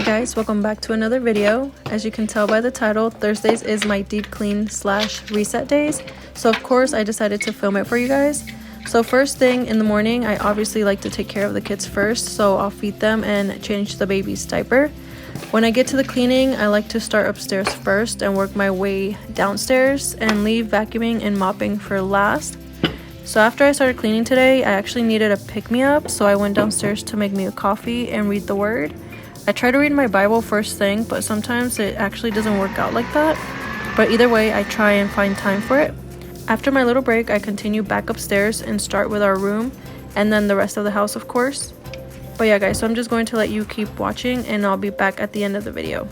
Guys, welcome back to another video. As you can tell by the title, Thursdays is my deep clean / reset days, so of course I decided to film it for you guys. So first thing in the morning, I obviously like to take care of the kids first, so I'll feed them and change the baby's diaper. When I get to the cleaning, I like to start upstairs first and work my way downstairs and leave vacuuming and mopping for last. So after I started cleaning today, I actually needed a pick-me-up, so I went downstairs to make me a coffee and read the word. I try to read my Bible first thing, but sometimes it actually doesn't work out like that. But either way, I try and find time for it. After my little break, I continue back upstairs and start with our room and then the rest of the house, of course. But yeah guys, so I'm just going to let you keep watching and I'll be back at the end of the video.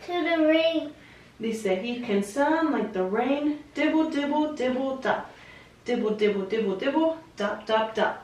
To the rain. Dice, he can sound like the rain. Dibble, dibble, dibble, dop. Dibble, dibble, dibble, dibble, dop, dop, dop.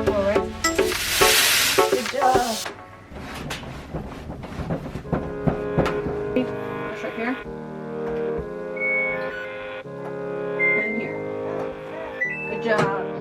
careful, right? Good job. Push right here. And here. Good job.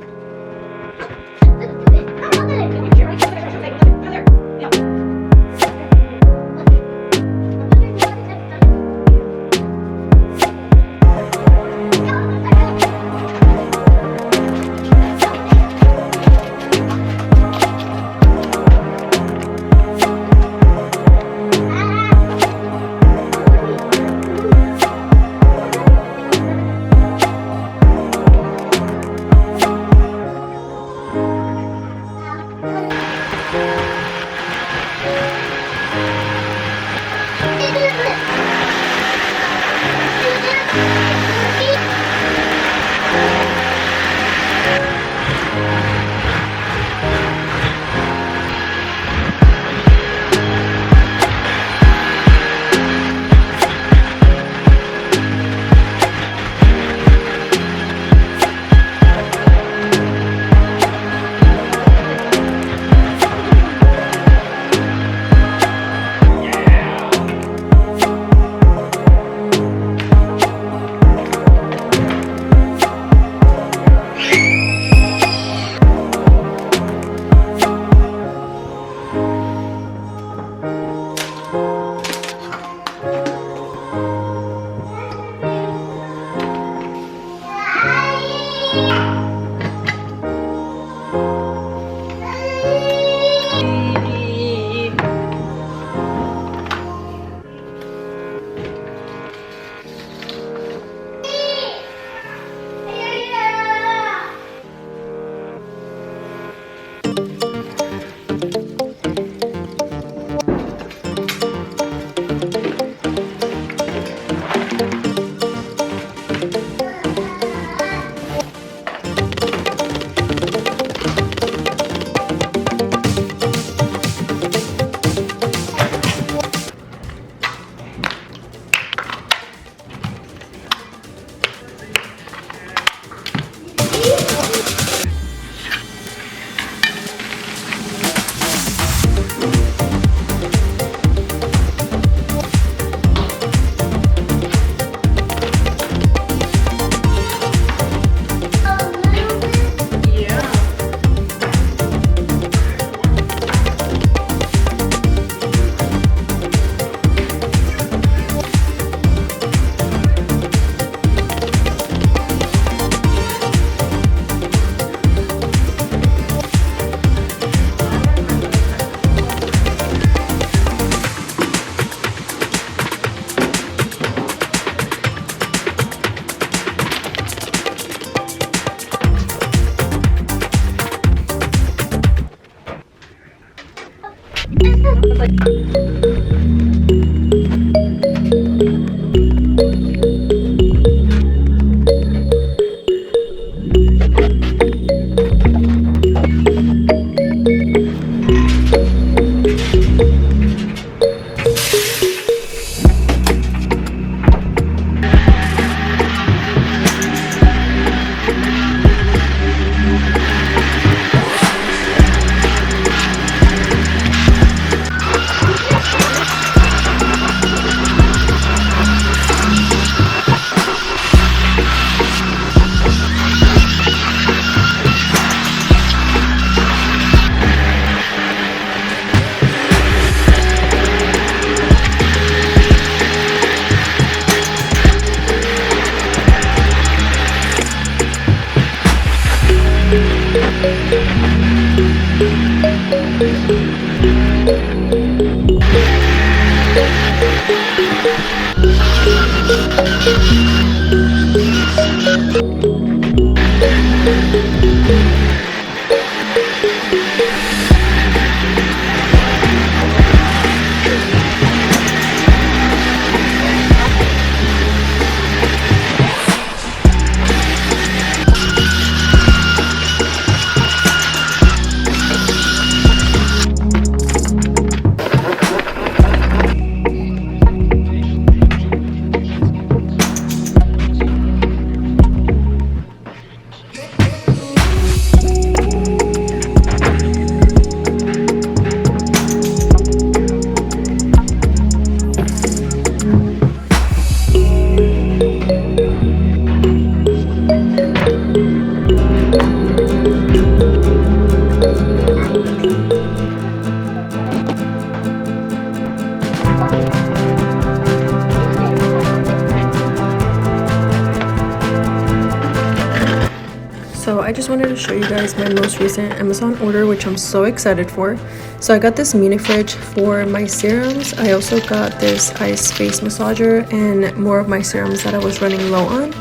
wanted to show you guys my most recent Amazon order, which I'm so excited for. So I got this mini fridge for my serums. I also got this ice face massager and more of my serums that I was running low on.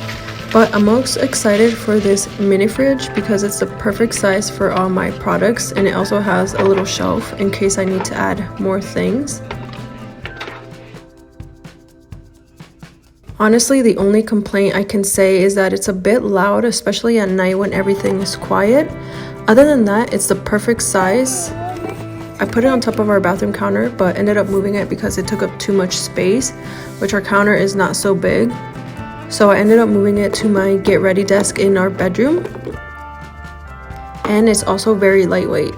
But I'm most excited for this mini fridge because it's the perfect size for all my products, and it also has a little shelf in case I need to add more things. Honestly, the only complaint I can say is that it's a bit loud, especially at night when everything is quiet. Other than that, it's the perfect size. I put it on top of our bathroom counter, but ended up moving it because it took up too much space, which our counter is not so big. So I ended up moving it to my get ready desk in our bedroom. And it's also very lightweight.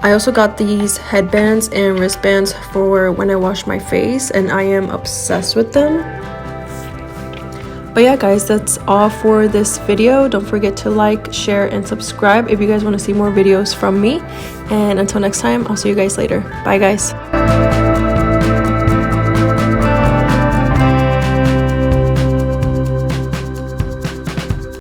I also got these headbands and wristbands for when I wash my face, and I am obsessed with them. But yeah guys, that's all for this video. Don't forget to like, share, and subscribe if you guys want to see more videos from me. And until next time, I'll see you guys later. Bye guys.